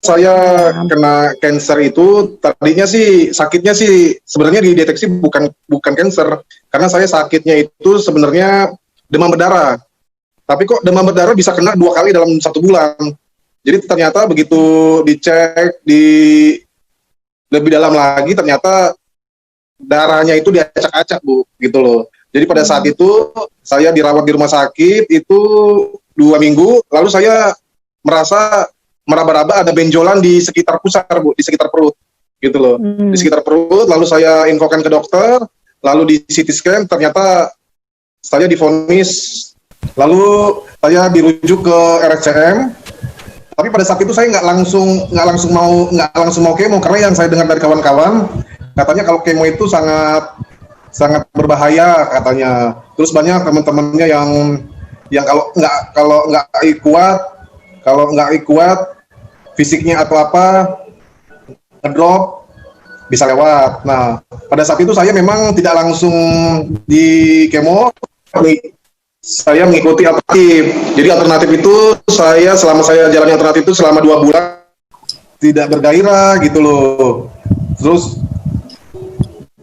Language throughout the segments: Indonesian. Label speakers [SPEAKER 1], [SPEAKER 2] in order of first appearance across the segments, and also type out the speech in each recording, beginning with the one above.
[SPEAKER 1] saya
[SPEAKER 2] Ya.
[SPEAKER 1] kena cancer itu tadinya sih sakitnya sih sebenarnya dideteksi bukan cancer, karena saya sakitnya itu sebenarnya demam berdarah. Tapi kok demam berdarah bisa kena 2 kali dalam 1 bulan. Jadi ternyata begitu dicek di lebih dalam lagi, ternyata darahnya itu diacak-acak, Bu, gitu loh. Jadi pada saat itu saya dirawat di rumah sakit itu 2 minggu, lalu saya merasa meraba-raba ada benjolan di sekitar pusar, Bu, di sekitar perut, gitu loh. Di sekitar perut, lalu saya infokan ke dokter, lalu di CT scan, ternyata saya divonis, lalu saya dirujuk ke RSCM. Tapi pada saat itu saya nggak langsung mau kemo, karena yang saya dengar dari kawan-kawan katanya kalau kemo itu sangat sangat berbahaya katanya. Terus banyak teman-temannya yang kalau nggak kuat fisiknya atau apa ngedrop bisa lewat. Nah, pada saat itu saya memang tidak langsung di kemo, saya mengikuti alternatif. Jadi alternatif itu selama saya jalani alternatif itu selama 2 bulan tidak bergairah gitu loh. Terus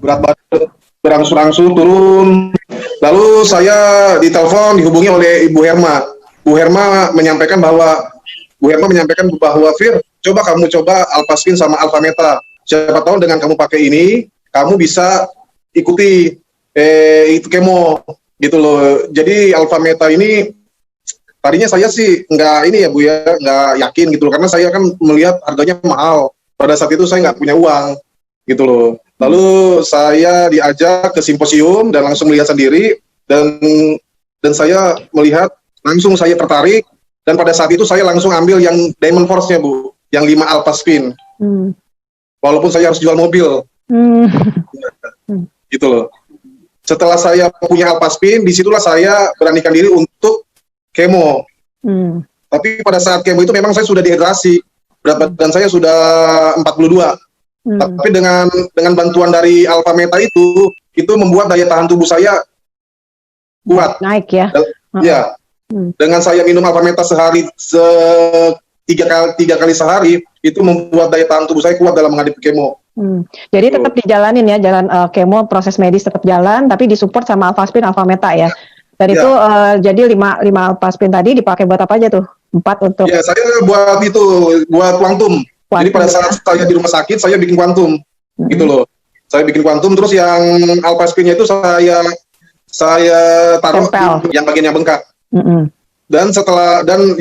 [SPEAKER 1] berat badan berangsur-angsur turun. Lalu saya ditelepon dihubungi oleh Ibu Herma. Bu Herma menyampaikan bahwa Fir, coba Alpaskin sama Alfameta. Siapa tahu dengan kamu pakai ini, kamu bisa ikuti itu kemo gitu loh. Jadi Alfameta ini tadinya saya sih nggak yakin gitu loh, karena saya kan melihat harganya mahal. Pada saat itu saya nggak punya uang gitu loh. Lalu saya diajak ke simposium dan langsung melihat sendiri, dan saya melihat langsung saya tertarik, dan pada saat itu saya langsung ambil yang Diamond Force-nya, Bu, yang 5 Alpha Spin. Walaupun saya harus jual mobil. Gitu loh. Setelah saya punya Alpha Spin, disitulah saya beranikan diri untuk kemo. Tapi pada saat kemo itu memang saya sudah dehidrasi. Berat badan saya sudah 42. Tapi dengan bantuan dari Alpha Meta itu membuat daya tahan tubuh saya kuat.
[SPEAKER 2] Naik ya.
[SPEAKER 1] Ya. Dengan saya minum Alpha Meta tiga kali sehari, itu membuat daya tahan tubuh saya kuat dalam menghadapi kemo.
[SPEAKER 2] Jadi tetap dijalanin ya, jalan kemo, proses medis tetap jalan, tapi disupport sama Alpha Spin, Alpha Meta ya. Dan itu jadi 5 Alpha Spin tadi dipakai buat apa aja tuh? 4 untuk.
[SPEAKER 1] Ya, saya buat kuantum. Jadi pada saat saya di rumah sakit, saya bikin kuantum, gitu loh. Saya bikin kuantum, terus yang Alpha Spin-nya itu saya taruh di yang bagian yang bengkak. Dan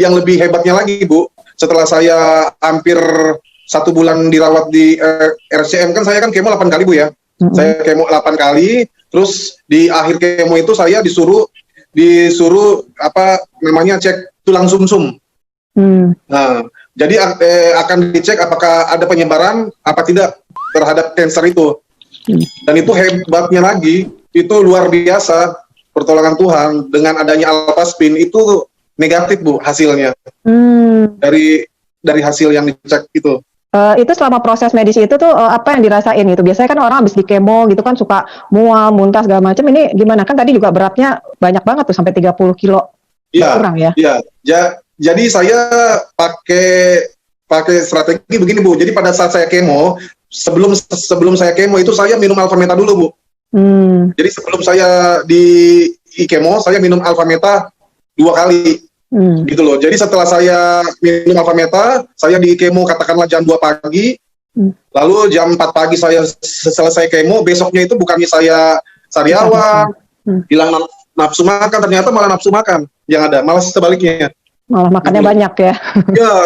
[SPEAKER 1] yang lebih hebatnya lagi, Bu, setelah saya hampir 1 bulan dirawat di RCM, kan saya kan kemo 8 kali, Bu, ya. Saya kemo 8 kali, terus di akhir kemo itu saya disuruh cek tulang sumsum. Nah, jadi akan dicek apakah ada penyebaran apa tidak terhadap kanker itu. Dan itu hebatnya lagi, itu luar biasa pertolongan Tuhan, dengan adanya Alpha Spin itu negatif, Bu, hasilnya. Dari hasil yang dicek itu.
[SPEAKER 2] Itu selama proses medis itu tuh apa yang dirasain itu? Biasanya kan orang habis di kemo gitu kan suka mual, muntah segala macam. Ini gimana? Kan tadi juga beratnya banyak banget tuh, sampai 30 kilo. Kurang ya?
[SPEAKER 1] Iya. Jadi saya pakai strategi begini, Bu. Jadi pada saat saya kemo, sebelum saya kemo itu saya minum Alpha Meta dulu, Bu. Jadi sebelum saya di kemo, saya minum Alpha Meta 2 kali. Gitu loh. Jadi setelah saya minum Alpha Meta, saya di kemo katakanlah jam 2 pagi. Lalu jam 4 pagi saya selesai kemo, besoknya itu bukannya saya sariawan, hilang nafsu makan, ternyata malah nafsu makan yang ada, malah sebaliknya.
[SPEAKER 2] Malah makannya banyak ya.
[SPEAKER 1] Ya,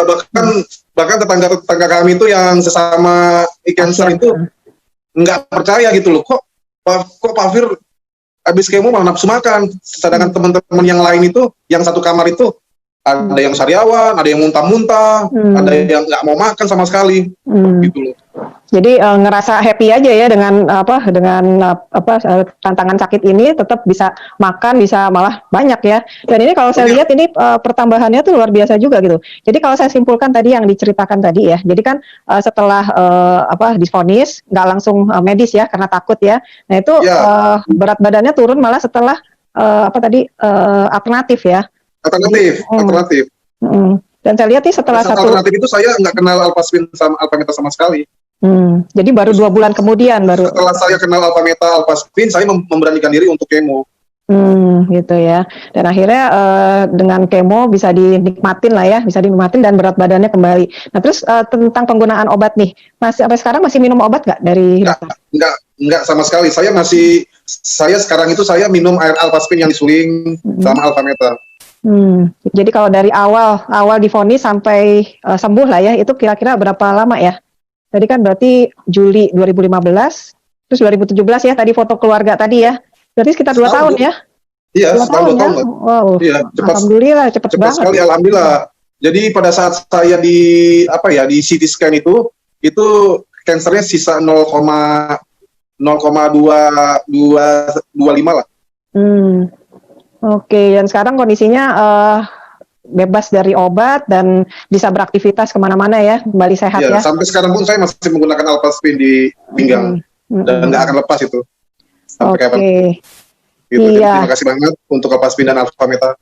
[SPEAKER 1] bahkan tetangga kami itu yang sesama cancer itu nggak percaya gitu loh. Kok Pak Fir habis kemo malah nafsu makan, sedangkan teman-teman yang lain itu, yang satu kamar itu, ada yang sariawan, ada yang muntah-muntah, ada yang nggak mau makan sama sekali, gitu loh.
[SPEAKER 2] Jadi ngerasa happy aja ya dengan tantangan sakit ini, tetap bisa makan, bisa malah banyak ya. Dan ini kalau saya lihat ini pertambahannya tuh luar biasa juga gitu. Jadi kalau saya simpulkan tadi yang diceritakan tadi ya, jadi kan setelah divonis nggak langsung medis ya karena takut ya. Nah itu berat badannya turun malah setelah alternatif ya.
[SPEAKER 1] Alternatif.
[SPEAKER 2] Dan saya lihat nih setelah
[SPEAKER 1] Saat alternatif itu saya nggak kenal Alphaspin sama Alphameta sama sekali.
[SPEAKER 2] jadi baru 2 bulan kemudian baru.
[SPEAKER 1] Setelah saya kenal Alphameta, Alphaspin, saya memberanikan diri untuk kemo.
[SPEAKER 2] Gitu ya. Dan akhirnya dengan kemo bisa dinikmatin lah ya, bisa dinikmatin dan berat badannya kembali. Nah terus tentang penggunaan obat nih, sampai sekarang masih minum obat nggak dari dokter?
[SPEAKER 1] Enggak sama sekali. Saya sekarang itu saya minum air Alphaspin yang disuling sama Alphameta.
[SPEAKER 2] Jadi kalau dari awal divonis sampai sembuh lah ya, itu kira-kira berapa lama ya? Tadi kan berarti Juli 2015, terus 2017 ya tadi foto keluarga tadi ya. Berarti sekitar 2 tahun ya?
[SPEAKER 1] Iya,
[SPEAKER 2] 2
[SPEAKER 1] setahun, 2 tahun.
[SPEAKER 2] ya? Wow,
[SPEAKER 1] Iya,
[SPEAKER 2] alhamdulillah cepat banget.
[SPEAKER 1] sekali, alhamdulillah. Jadi pada saat saya di CT scan itu kansernya sisa 0,2225 lah.
[SPEAKER 2] Oke, dan sekarang kondisinya bebas dari obat dan bisa beraktivitas kemana-mana ya, kembali sehat ya.
[SPEAKER 1] Sampai sekarang pun saya masih menggunakan Alphaspin di pinggang dan nggak akan lepas itu sampai kapan. Gitu.
[SPEAKER 2] Iya.
[SPEAKER 1] Terima kasih banget untuk Alphaspin dan Alphameta.